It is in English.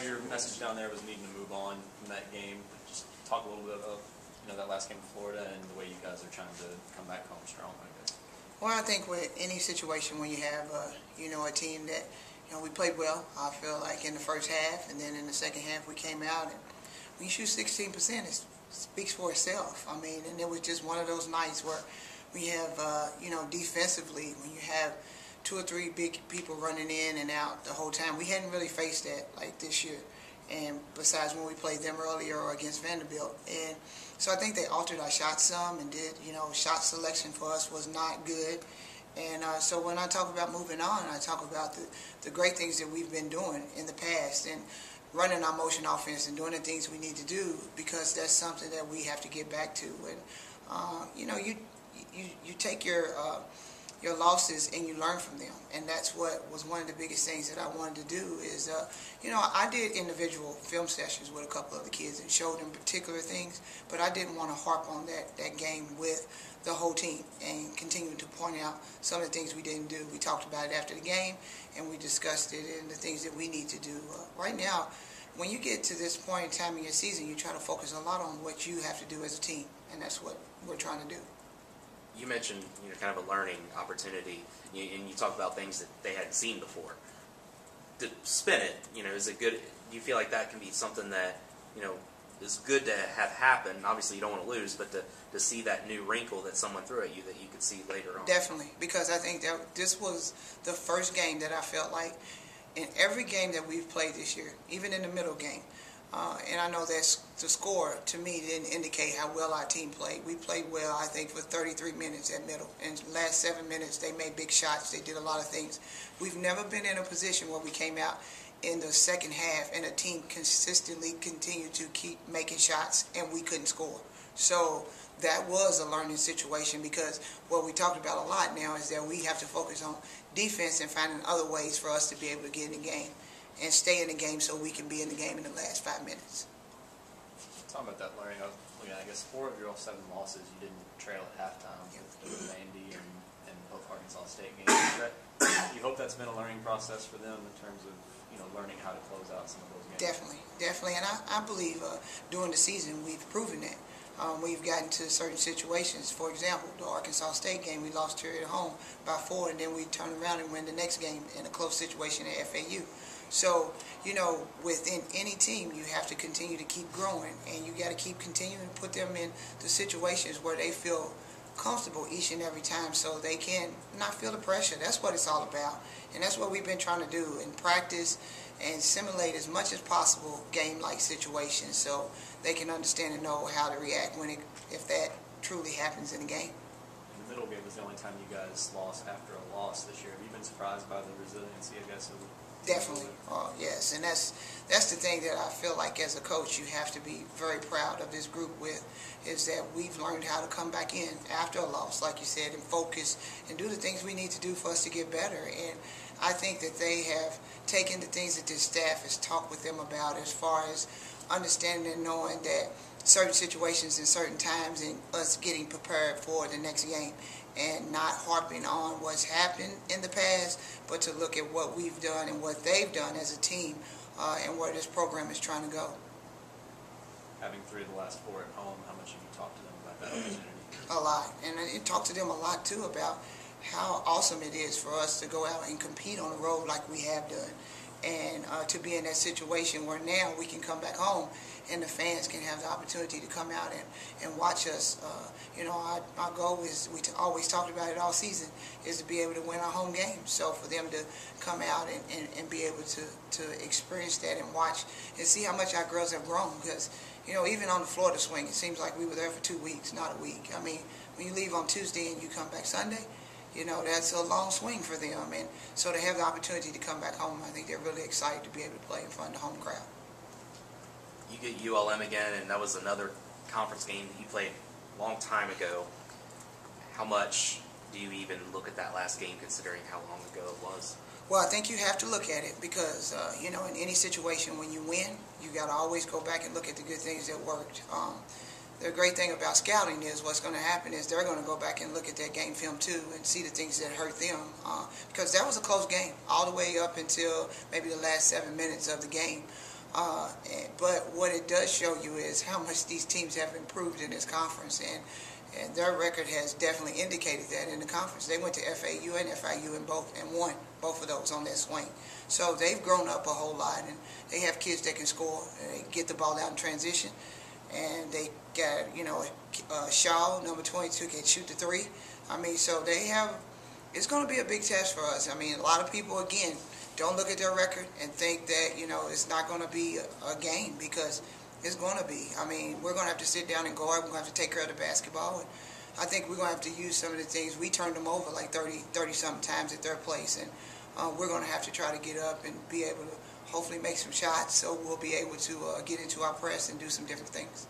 your message down there was needing to move on from that game. Just talk a little bit about that last game in Florida and the way you guys are trying to come back home strong, I guess. Well, I think with any situation when you have a team that we played well. I feel like in the first half, and then in the second half we came out and when you shoot 16%, it speaks for itself. I mean, and it was just one of those nights where we have defensively when you have 2 or 3 big people running in and out the whole time. We hadn't really faced that like this year, and besides when we played them earlier or against Vanderbilt. And so I think they altered our shots some and did, shot selection for us was not good. And so when I talk about moving on, I talk about the great things that we've been doing in the past and running our motion offense and doing the things we need to do, because that's something that we have to get back to. And you take your losses and you learn from them, and that's what was one of the biggest things that I wanted to do is I did individual film sessions with a couple of the kids and showed them particular things, but I didn't want to harp on that game with the whole team and continue to point out some of the things we didn't do. We talked about it after the game and we discussed it and the things that we need to do. Right now, when you get to this point in time in your season, you try to focus a lot on what you have to do as a team, and that's what we're trying to do. You mentioned kind of a learning opportunity, and you talk about things that they hadn't seen before. To spin it, is it good? Do you feel like that can be something that is good to have happen? Obviously, you don't want to lose, but to see that new wrinkle that someone threw at you that you could see later on. Definitely, because I think that this was the first game that I felt like in every game that we've played this year, even in the middle game. And I know that the score, to me, didn't indicate how well our team played. We played well, I think, for 33 minutes at middle. In the last 7 minutes, they made big shots. They did a lot of things. We've never been in a position where we came out in the second half and a team consistently continued to keep making shots and we couldn't score. So that was a learning situation, because what we talked about a lot now is that we have to focus on defense and finding other ways for us to be able to get in the game and stay in the game so we can be in the game in the last 5 minutes. Talking about that learning, I guess 4 of your 7 losses you didn't trail at halftime with Vandy and both Arkansas State games. You hope that's been a learning process for them in terms of learning how to close out some of those games? Definitely, and I believe during the season we've proven that. We've gotten to certain situations. For example, the Arkansas State game, we lost here at home by 4, and then we turned around and win the next game in a close situation at FAU. So, within any team, you have to continue to keep growing, and you got to keep continuing to put them in the situations where they feel comfortable each and every time so they can not feel the pressure. That's what it's all about, and that's what we've been trying to do in practice and simulate as much as possible game-like situations so they can understand and know how to react if that truly happens in a game. The middle game was the only time you guys lost after a loss this year. Have you been surprised by the resiliency, I guess, of the Definitely, yes, and that's the thing that I feel like as a coach you have to be very proud of this group with, is that we've learned how to come back in after a loss, like you said, and focus and do the things we need to do for us to get better. And I think that they have taken the things that this staff has talked with them about as far as understanding and knowing that certain situations and certain times and us getting prepared for the next game, and not harping on what's happened in the past, but to look at what we've done and what they've done as a team and where this program is trying to go. Having 3 of the last 4 at home, how much have you talked to them about that opportunity? A lot, and I talked to them a lot too about how awesome it is for us to go out and compete on the road like we have done, and to be in that situation where now we can come back home and the fans can have the opportunity to come out and watch us. Our goal is, we always talked about it all season, is to be able to win our home games. So for them to come out and be able to experience that and watch and see how much our girls have grown, because even on the Florida swing, it seems like we were there for 2 weeks, not a week. I mean, when you leave on Tuesday and you come back Sunday, that's a long swing for them. And so to have the opportunity to come back home, I think they're really excited to be able to play in front of the home crowd. You get ULM again, and that was another conference game that you played a long time ago. How much do you even look at that last game, considering how long ago it was? Well, I think you have to look at it because, in any situation when you win, you got to always go back and look at the good things that worked. The great thing about scouting is what's going to happen is they're going to go back and look at that game film too and see the things that hurt them, because that was a close game all the way up until maybe the last 7 minutes of the game. But what it does show you is how much these teams have improved in this conference, and their record has definitely indicated that in the conference. They went to FAU and FIU and won both of those on their swing. So they've grown up a whole lot, and they have kids that can score, and they get the ball out in transition, and they got, Shaw, number 22, can shoot the three. I mean, so they have, it's going to be a big test for us. I mean, a lot of people, again, don't look at their record and think that, it's not going to be a game, because it's going to be. I mean, we're going to have to sit down and guard. We're going to have to take care of the basketball. And I think we're going to have to use some of the things. We turned them over like 30-something times at their place, and we're going to have to try to get up and be able to hopefully make some shots, so we'll be able to get into our press and do some different things.